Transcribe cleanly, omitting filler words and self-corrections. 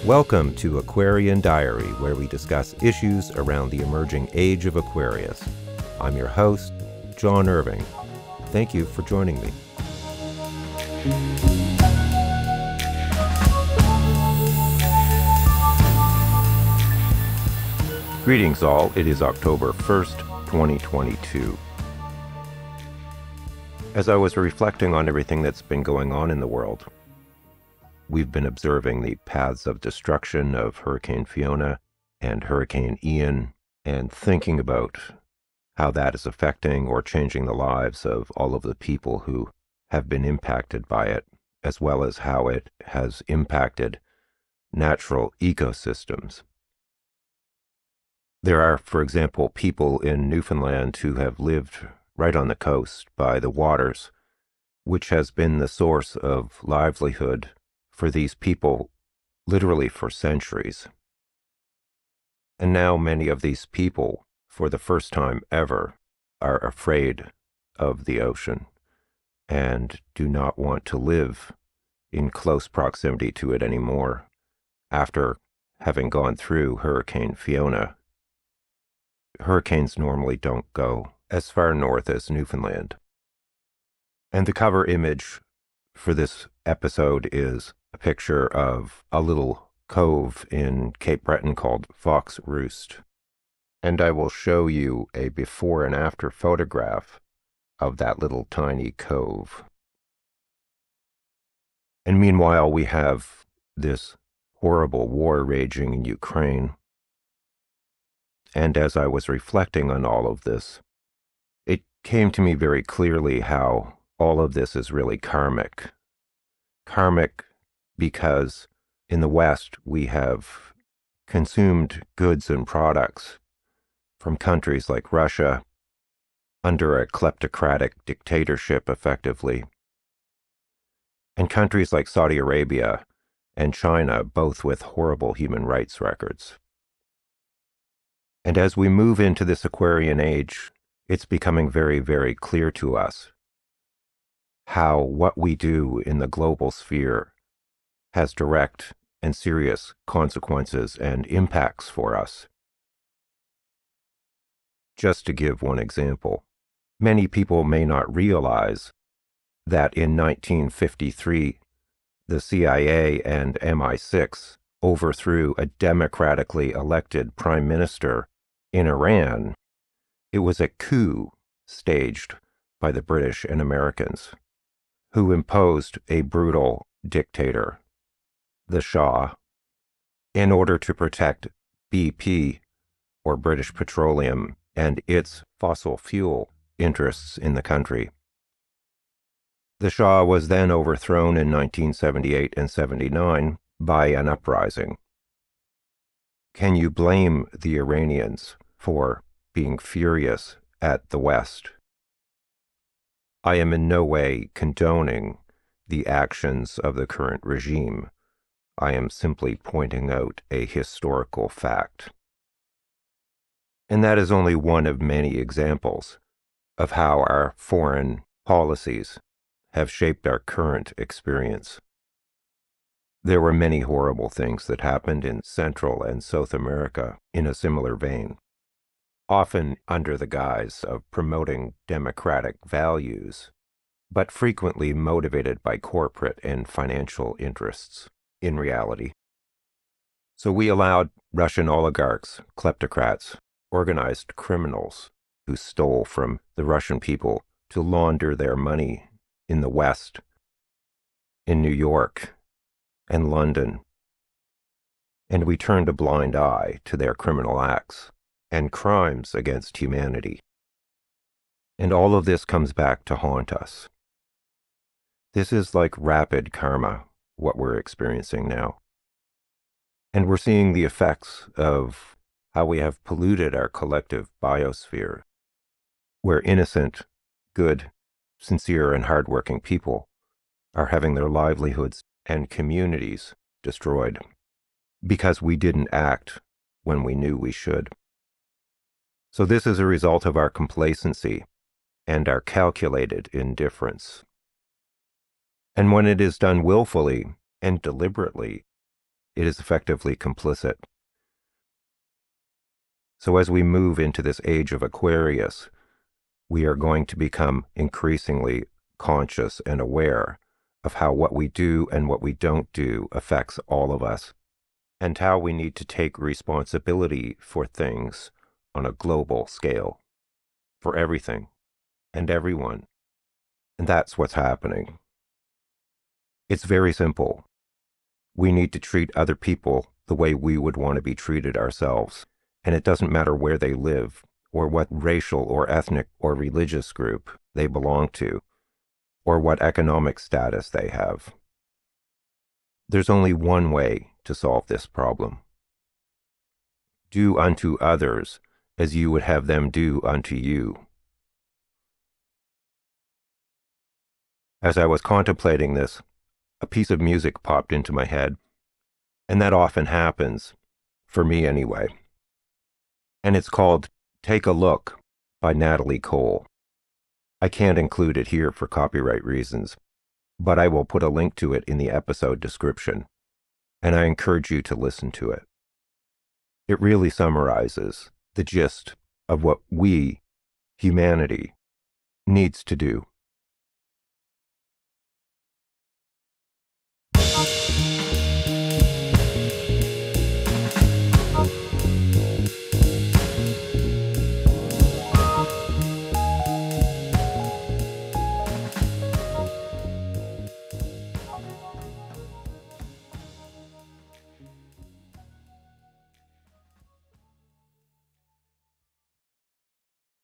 Welcome to Aquarian Diary, where we discuss issues around the emerging Age of Aquarius. I'm your host, John Irving. Thank you for joining me. Greetings all, it is October 1st, 2022. As I was reflecting on everything that's been going on in the world, we've been observing the paths of destruction of Hurricane Fiona and Hurricane Ian, and thinking about how that is affecting or changing the lives of all of the people who have been impacted by it, as well as how it has impacted natural ecosystems. There are, for example, people in Newfoundland who have lived right on the coast by the waters, which has been the source of livelihood for these people literally for centuries. And now many of these people, for the first time ever, are afraid of the ocean and do not want to live in close proximity to it anymore after having gone through Hurricane Fiona. Hurricanes normally don't go as far north as Newfoundland. And the cover image for this episode is a picture of a little cove in Cape Breton called Fox Roost. And I will show you a before and after photograph of that little tiny cove. And meanwhile, we have this horrible war raging in Ukraine. And as I was reflecting on all of this, it came to me very clearly how all of this is really karmic. Karmic because in the West we have consumed goods and products from countries like Russia under a kleptocratic dictatorship effectively, and countries like Saudi Arabia and China, both with horrible human rights records. And as we move into this Aquarian age, it's becoming very, very clear to us how what we do in the global sphere has direct and serious consequences and impacts for us. Just to give one example, many people may not realize that in 1953, the CIA and MI6 overthrew a democratically elected prime minister in Iran. It was a coup staged by the British and Americans, who imposed a brutal dictator, the Shah, in order to protect BP, or British Petroleum, and its fossil fuel interests in the country. The Shah was then overthrown in 1978 and 79 by an uprising. Can you blame the Iranians for being furious at the West? I am in no way condoning the actions of the current regime. I am simply pointing out a historical fact. And that is only one of many examples of how our foreign policies have shaped our current experience. There were many horrible things that happened in Central and South America in a similar vein, often under the guise of promoting democratic values, but frequently motivated by corporate and financial interests in reality. So we allowed Russian oligarchs, kleptocrats, organized criminals who stole from the Russian people to launder their money in the West, in New York and London. And we turned a blind eye to their criminal acts and crimes against humanity. And all of this comes back to haunt us. This is like rapid karma, what we're experiencing now. And we're seeing the effects of how we have polluted our collective biosphere, where innocent, good, sincere, and hardworking people are having their livelihoods and communities destroyed because we didn't act when we knew we should. So this is a result of our complacency and our calculated indifference. And when it is done willfully and deliberately, it is effectively complicit. So as we move into this age of Aquarius, we are going to become increasingly conscious and aware of how what we do and what we don't do affects all of us, and how we need to take responsibility for things on a global scale, for everything and everyone. And that's what's happening. It's very simple. We need to treat other people the way we would want to be treated ourselves. And it doesn't matter where they live, or what racial or ethnic or religious group they belong to, or what economic status they have. There's only one way to solve this problem. Do unto others as you would have them do unto you. As I was contemplating this, a piece of music popped into my head, and that often happens, for me anyway. And it's called Take a Look by Natalie. I can't include it here for copyright reasons, but I will put a link to it in the episode description, and I encourage you to listen to it. It really summarizes the gist of what we, humanity, needs to do.